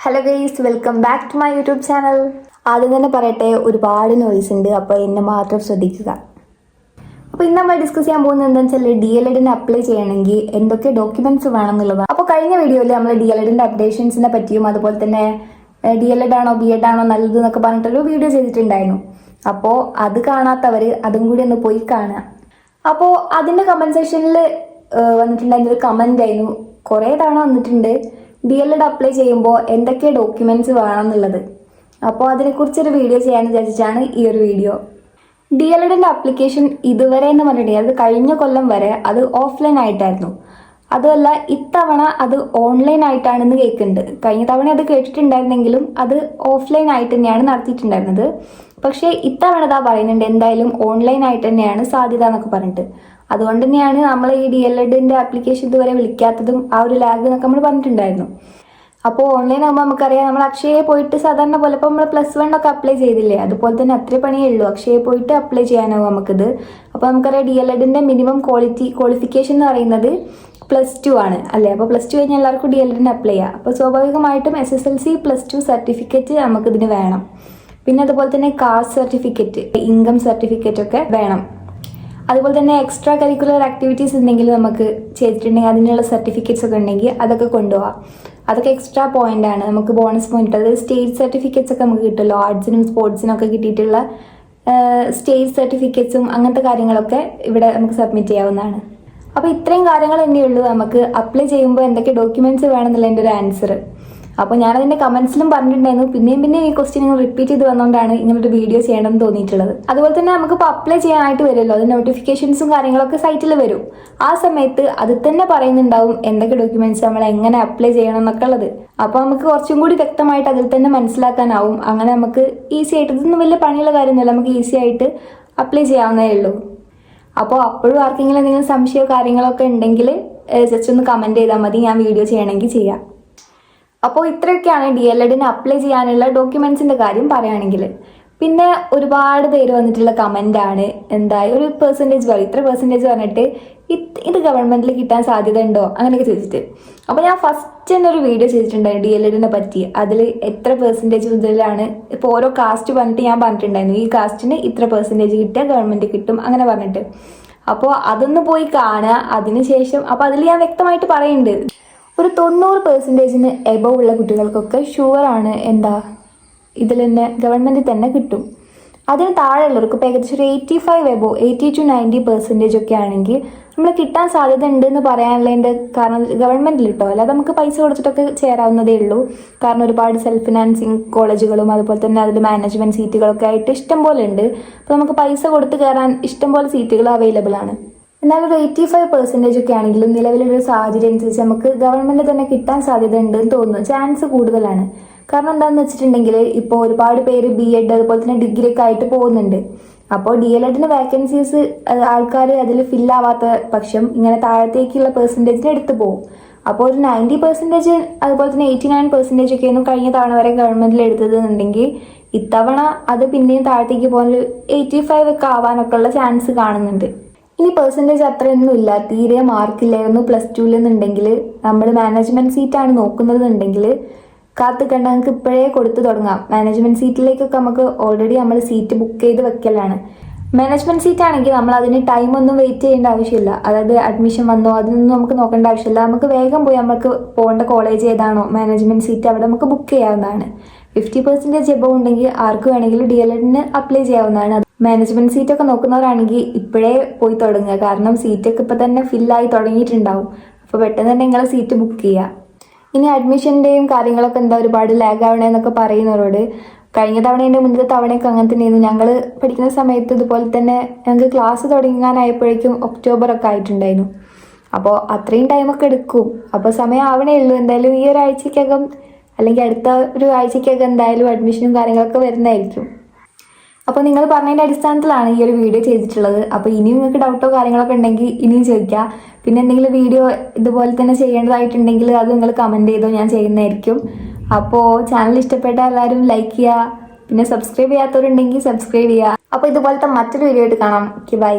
Hello guys, welcome back to my YouTube channel. ആദ്യം തന്നെ പറയട്ടെ, ഒരുപാട് നോയ്സ് ഉണ്ട്, അപ്പോൾ എന്നെ മാത്രം ശ്രദ്ധിക്കുക. അപ്പോൾ ഇന്ന് നമ്മൾ ഡിസ്കസ് ചെയ്യാൻ പോകുന്നത് എന്താണെന്ന് വെച്ചാൽ DLEDന് അപ്ലൈ ചെയ്യണമെങ്കിൽ എന്തൊക്കെ ഡോക്യുമെന്റ്സ് വേണം എന്നുള്ളതാണ്. അപ്പോൾ കഴിഞ്ഞ വീഡിയോയിൽ നമ്മൾ DLEDന്റെ അപ്ഡേഷൻസിനെ പറ്റിയും അതുപോലെ തന്നെ DLED ആണോ BEd ആണോ നല്ലത് എന്നൊക്കെ പറഞ്ഞിട്ടൊരു വീഡിയോ ചെയ്തിട്ടുണ്ടായിരുന്നു. അപ്പോൾ അത് കാണാത്തവർ അതും കൂടി ഒന്ന് പോയി കാണുക. അപ്പോൾ അതിൻ്റെ കമന്റ് സെക്ഷനിൽ വന്നിട്ടുണ്ടായിരുന്ന ഒരു കമന്റ് ആയിരുന്നു, കുറേ തവണ വന്നിട്ടുണ്ട്, DLED അപ്ലൈ ചെയ്യുമ്പോൾ എന്തൊക്കെ ഡോക്യുമെന്റ്സ് വേണം എന്നുള്ളത്. അപ്പോൾ അതിനെക്കുറിച്ചൊരു വീഡിയോ ചെയ്യാൻ വിചാരിച്ചാണ് ഈ ഒരു വീഡിയോ. DLEDന്റെ ആപ്ലിക്കേഷൻ ഇതുവരെ എന്ന് പറഞ്ഞിട്ടുണ്ടെങ്കിൽ അത് കഴിഞ്ഞ കൊല്ലം വരെ അത് ഓഫ്ലൈൻ ആയിട്ടായിരുന്നു. അതുമല്ല, ഇത്തവണ അത് ഓൺലൈൻ ആയിട്ടാണെന്ന് കേൾക്കുന്നുണ്ട്. കഴിഞ്ഞ തവണ അത് കേട്ടിട്ടുണ്ടായിരുന്നെങ്കിലും അത് ഓഫ്ലൈൻ ആയിട്ട് തന്നെയാണ് നടത്തിയിട്ടുണ്ടായിരുന്നത്. പക്ഷേ ഇത്തവണ ഇതാ പറയുന്നുണ്ട് എന്തായാലും ഓൺലൈൻ ആയിട്ട് തന്നെയാണ് സാധ്യത എന്നൊക്കെ പറഞ്ഞിട്ട്. അതുകൊണ്ട് തന്നെയാണ് നമ്മൾ ഈ DLEDന്റെ ആപ്ലിക്കേഷൻ ഇതുവരെ വിളിക്കാത്തതും ആ ഒരു ലാഗ് എന്നൊക്കെ നമ്മൾ പറഞ്ഞിട്ടുണ്ടായിരുന്നു. അപ്പോൾ ഓൺലൈൻ ആകുമ്പോൾ നമുക്കറിയാം, നമ്മൾ അക്ഷയയിൽ പോയിട്ട് സാധാരണ പോലെ ഇപ്പോൾ നമ്മൾ +1 ഒക്കെ അപ്ലൈ ചെയ്തില്ലേ, അതുപോലെ തന്നെ അത്രേ പണിയേ ഉള്ളൂ, അക്ഷയയിൽ പോയിട്ട് അപ്ലൈ ചെയ്യാനാവും നമുക്കിത്. അപ്പോൾ നമുക്കറിയാം DLEDന്റെ മിനിമം ക്വാളിഫിക്കേഷൻ എന്ന് പറയുന്നത് +2 ആണ് അല്ലേ. അപ്പോൾ +2 കഴിഞ്ഞാൽ എല്ലാവർക്കും DLEDന് അപ്ലൈ ചെയ്യാം. അപ്പോൾ സ്വാഭാവികമായിട്ടും SSLC +2 സർട്ടിഫിക്കറ്റ് നമുക്കിതിന് വേണം. പിന്നെ അതുപോലെ തന്നെ കാസ്റ്റ് സർട്ടിഫിക്കറ്റ്, ഇൻകം സർട്ടിഫിക്കറ്റ് ഒക്കെ വേണം. അതുപോലെ തന്നെ എക്സ്ട്രാ കരിക്കുലർ ആക്ടിവിറ്റീസ് എന്തെങ്കിലും നമുക്ക് ചെയ്തിട്ടുണ്ടെങ്കിൽ അതിനുള്ള സർട്ടിഫിക്കറ്റ്സ് ഒക്കെ ഉണ്ടെങ്കിൽ അതൊക്കെ കൊണ്ടുപോകാം. അതൊക്കെ എക്സ്ട്രാ പോയിന്റ് ആണ്, നമുക്ക് ബോണസ് പോയിന്റ്. അതായത് സ്റ്റേറ്റ് സർട്ടിഫിക്കറ്റ്സ് ഒക്കെ നമുക്ക് കിട്ടുമല്ലോ, ആർട്സിനും സ്പോർട്സിനും ഒക്കെ കിട്ടിയിട്ടുള്ള സ്റ്റേറ്റ് സർട്ടിഫിക്കറ്റ്സും അങ്ങനത്തെ കാര്യങ്ങളൊക്കെ ഇവിടെ നമുക്ക് സബ്മിറ്റ് ചെയ്യാവുന്നതാണ്. അപ്പോൾ ഇത്രയും കാര്യങ്ങൾ തന്നെയുള്ളൂ നമുക്ക് അപ്ലൈ ചെയ്യുമ്പോൾ എന്തൊക്കെ ഡോക്യുമെന്റ്സ് വേണമെന്നുള്ളതിൻ്റെ ഒരു ആൻസർ. അപ്പോൾ ഞാനതിൻ്റെ കമന്റ്സിലും പറഞ്ഞിട്ടുണ്ടായിരുന്നു, പിന്നെയും ഈ ക്വസ്റ്റ്യൻ നിങ്ങൾ റിപ്പീറ്റ് ചെയ്ത് വന്നുകൊണ്ടാണ് ഇങ്ങനൊരു വീഡിയോ ചെയ്യണമെന്ന് തോന്നിയിട്ടുള്ളത്. അതുപോലെ തന്നെ നമുക്കിപ്പോൾ അപ്ലൈ ചെയ്യാനായിട്ട് വരുമല്ലോ, അത് നോട്ടിഫിക്കേഷൻസും കാര്യങ്ങളൊക്കെ സൈറ്റിൽ വരും. ആ സമയത്ത് അതിൽ തന്നെ പറയുന്നുണ്ടാവും എന്തൊക്കെ ഡോക്യുമെന്റ്സ് നമ്മൾ എങ്ങനെ അപ്ലൈ ചെയ്യണം എന്നൊക്കെ ഉള്ളത്. അപ്പോൾ നമുക്ക് കുറച്ചും കൂടി വ്യക്തമായിട്ട് അതിൽ തന്നെ മനസ്സിലാക്കാനാവും. അങ്ങനെ നമുക്ക് ഈസി ആയിട്ട്, ഇതൊന്നും വലിയ പണിയുള്ള കാര്യമൊന്നുമില്ല, നമുക്ക് ഈസി ആയിട്ട് അപ്ലൈ ചെയ്യാവുന്നതേ ഉള്ളൂ. അപ്പോൾ അപ്പോഴും ആർക്കെങ്കിലും എന്തെങ്കിലും സംശയമോ കാര്യങ്ങളൊക്കെ ഉണ്ടെങ്കിൽ ജസ്റ്റ് ഒന്ന് കമൻറ്റ് ചെയ്താൽ മതി, ഞാൻ വീഡിയോ ചെയ്യണമെങ്കിൽ ചെയ്യാം. അപ്പോൾ ഇത്രയൊക്കെയാണ് DLEDന് അപ്ലൈ ചെയ്യാനുള്ള ഡോക്യുമെന്റ്സിന്റെ കാര്യം പറയുകയാണെങ്കിൽ. പിന്നെ ഒരുപാട് പേര് വന്നിട്ടുള്ള കമന്റാണ്, എന്താ ഒരു പെർസെൻറ്റേജ് പറയും, ഇത്ര പെർസെൻറ്റേജ് പറഞ്ഞിട്ട് ഇത് ഗവൺമെന്റിൽ കിട്ടാൻ സാധ്യത ഉണ്ടോ അങ്ങനെയൊക്കെ ചോദിച്ചിട്ട്. അപ്പോൾ ഞാൻ ഫസ്റ്റ് തന്നെ ഒരു വീഡിയോ ചെയ്തിട്ടുണ്ടായിരുന്നു DLEDനെ പറ്റി. അതിൽ എത്ര പെർസെൻറ്റേജ് മുതലാണ് ഇപ്പോൾ ഓരോ കാസ്റ്റ് പറഞ്ഞിട്ട് ഞാൻ പറഞ്ഞിട്ടുണ്ടായിരുന്നു, ഈ കാസ്റ്റിന് ഇത്ര പെർസെൻറ്റേജ് കിട്ടിയാൽ ഗവൺമെന്റ് കിട്ടും അങ്ങനെ പറഞ്ഞിട്ട്. അപ്പോൾ അതൊന്ന് പോയി കാണുക. അതിനുശേഷം അപ്പോൾ അതിൽ ഞാൻ വ്യക്തമായിട്ട് പറയുന്നുണ്ട്, ഒരു 90% എബവ് ഉള്ള കുട്ടികൾക്കൊക്കെ ഷുവറാണ് എന്താ ഇതിൽ തന്നെ ഗവൺമെൻറ് തന്നെ കിട്ടും. അതിന് താഴെയുള്ളവർക്ക് ഇപ്പോൾ ഏകദേശം ഒരു 85 എബവ് 80 to 90% ഒക്കെ ആണെങ്കിൽ നമ്മൾ കിട്ടാൻ സാധ്യത ഉണ്ട് എന്ന് പറയാനുള്ളതിൻ്റെ കാരണം ഗവൺമെൻറ്റിൽ കിട്ടോ, അല്ലാതെ നമുക്ക് പൈസ കൊടുത്തിട്ടൊക്കെ ചേരാവുന്നതേ ഉള്ളൂ. കാരണം ഒരുപാട് സെൽഫ് ഫിനാൻസിങ് കോളേജുകളും അതുപോലെ തന്നെ അതിൽ മാനേജ്മെൻറ്റ് സീറ്റുകളൊക്കെ ആയിട്ട് ഇഷ്ടം പോലെ ഉണ്ട്. അപ്പോൾ നമുക്ക് പൈസ കൊടുത്ത് കയറാൻ ഇഷ്ടം പോലെ സീറ്റുകൾ അവൈലബിൾ ആണ്. എന്നാൽ ഒരു 85% ഒക്കെ ആണെങ്കിലും നിലവിലൊരു സാഹചര്യം അനുസരിച്ച് നമുക്ക് ഗവൺമെന്റ് തന്നെ കിട്ടാൻ സാധ്യത ഉണ്ടെന്ന് തോന്നുന്നു, ചാൻസ് കൂടുതലാണ്. കാരണം എന്താണെന്ന് വെച്ചിട്ടുണ്ടെങ്കിൽ ഇപ്പോൾ ഒരുപാട് പേര് BEd അതുപോലെ തന്നെ ഡിഗ്രി ഒക്കെ ആയിട്ട് പോകുന്നുണ്ട്. അപ്പോൾ DLEDന് വാക്കൻസീസ് ആൾക്കാർ അതിൽ ഫില്ലാവാത്ത പക്ഷം ഇങ്ങനെ താഴത്തേക്കുള്ള പെർസെൻറ്റേജിന് എടുത്തു പോകും. അപ്പോൾ ഒരു 90% അതുപോലെ തന്നെ 89% ഒക്കെ ഒന്നും കഴിഞ്ഞ തവണ വരെ ഗവൺമെന്റിൽ എടുത്തതെന്നുണ്ടെങ്കിൽ ഇത്തവണ അത് പിന്നെയും താഴത്തേക്ക് പോകാൻ 85 ഒക്കെ ആവാനൊക്കെ ഉള്ള ചാൻസ് കാണുന്നുണ്ട്. ഇനി പെർസെൻറ്റേജ് അത്രയൊന്നും ഇല്ല, തീരെ മാർക്കില്ലായിരുന്നു +2 എന്നുണ്ടെങ്കിൽ, നമ്മൾ മാനേജ്മെന്റ് സീറ്റാണ് നോക്കുന്നതെന്നുണ്ടെങ്കിൽ കാത്ത് കണ്ട നമുക്ക് ഇപ്പോഴേ കൊടുത്തു തുടങ്ങാം. മാനേജ്മെന്റ് സീറ്റിലേക്കൊക്കെ നമുക്ക് ഓൾറെഡി നമ്മൾ സീറ്റ് ബുക്ക് ചെയ്ത് വെക്കലാണ്. മാനേജ്മെന്റ് സീറ്റ് ആണെങ്കിൽ നമ്മൾ അതിന് ടൈമൊന്നും വെയിറ്റ് ചെയ്യേണ്ട ആവശ്യമില്ല. അതായത് അഡ്മിഷൻ വന്നോ അതിനൊന്നും നമുക്ക് നോക്കേണ്ട ആവശ്യമില്ല. നമുക്ക് വേഗം പോയി നമുക്ക് പോകേണ്ട കോളേജ് ഏതാണോ മാനേജ്മെന്റ് സീറ്റ് അവിടെ നമുക്ക് ബുക്ക് ചെയ്യാവുന്നതാണ്. 50% എബവ് ഉണ്ടെങ്കിൽ ആർക്ക് വേണമെങ്കിലും DLEDന് അപ്ലൈ ചെയ്യാവുന്നതാണ്. മാനേജ്മെന്റ് സീറ്റൊക്കെ നോക്കുന്നവരാണെങ്കിൽ ഇപ്പോഴേ പോയി തുടങ്ങുക, കാരണം സീറ്റൊക്കെ ഇപ്പം തന്നെ ഫില്ലായി തുടങ്ങിയിട്ടുണ്ടാവും. അപ്പോൾ പെട്ടെന്ന് തന്നെ നിങ്ങൾ സീറ്റ് ബുക്ക് ചെയ്യുക. ഇനി അഡ്മിഷൻ്റെയും കാര്യങ്ങളൊക്കെ എന്താ ഒരുപാട് ലാഗ് ആവണേന്നൊക്കെ പറയുന്നവരോട്, കഴിഞ്ഞ തവണേൻ്റെ മുന്നത്തെ തവണയൊക്കെ അങ്ങനെ തന്നെയായിരുന്നു. ഞങ്ങൾ പഠിക്കുന്ന സമയത്ത് ഇതുപോലെ തന്നെ ഞങ്ങൾക്ക് ക്ലാസ് തുടങ്ങാനായപ്പോഴേക്കും ഒക്ടോബർ ഒക്കെ ആയിട്ടുണ്ടായിരുന്നു. അപ്പോൾ അത്രയും ടൈമൊക്കെ എടുക്കും. അപ്പോൾ സമയം ആവണേ ഉള്ളൂ. എന്തായാലും ഈ ഒരാഴ്ചക്കകം അല്ലെങ്കിൽ അടുത്ത ഒരു ആഴ്ചക്കകം എന്തായാലും അഡ്മിഷനും കാര്യങ്ങളൊക്കെ വരുന്നതായിരിക്കും. അപ്പോൾ നിങ്ങൾ പറഞ്ഞതിൻ്റെ അടിസ്ഥാനത്തിലാണ് ഈ ഒരു വീഡിയോ ചെയ്തിട്ടുള്ളത്. അപ്പോൾ ഇനിയും നിങ്ങൾക്ക് ഡൗട്ടോ കാര്യങ്ങളൊക്കെ ഉണ്ടെങ്കിൽ ഇനിയും ചോദിക്കുക. പിന്നെ എന്തെങ്കിലും വീഡിയോ ഇതുപോലെ തന്നെ ചെയ്യേണ്ടതായിട്ടുണ്ടെങ്കിൽ അത് നിങ്ങൾ കമൻറ്റ് ചെയ്തോ, ഞാൻ ചെയ്യുന്നതായിരിക്കും. അപ്പോൾ ചാനൽ ഇഷ്ടപ്പെട്ട എല്ലാവരും ലൈക്ക് ചെയ്യുക, പിന്നെ സബ്സ്ക്രൈബ് ചെയ്യാത്തവരുണ്ടെങ്കിൽ സബ്സ്ക്രൈബ് ചെയ്യുക. അപ്പോൾ ഇതുപോലത്തെ മറ്റൊരു വീഡിയോ ആയിട്ട് കാണാം. ബൈ.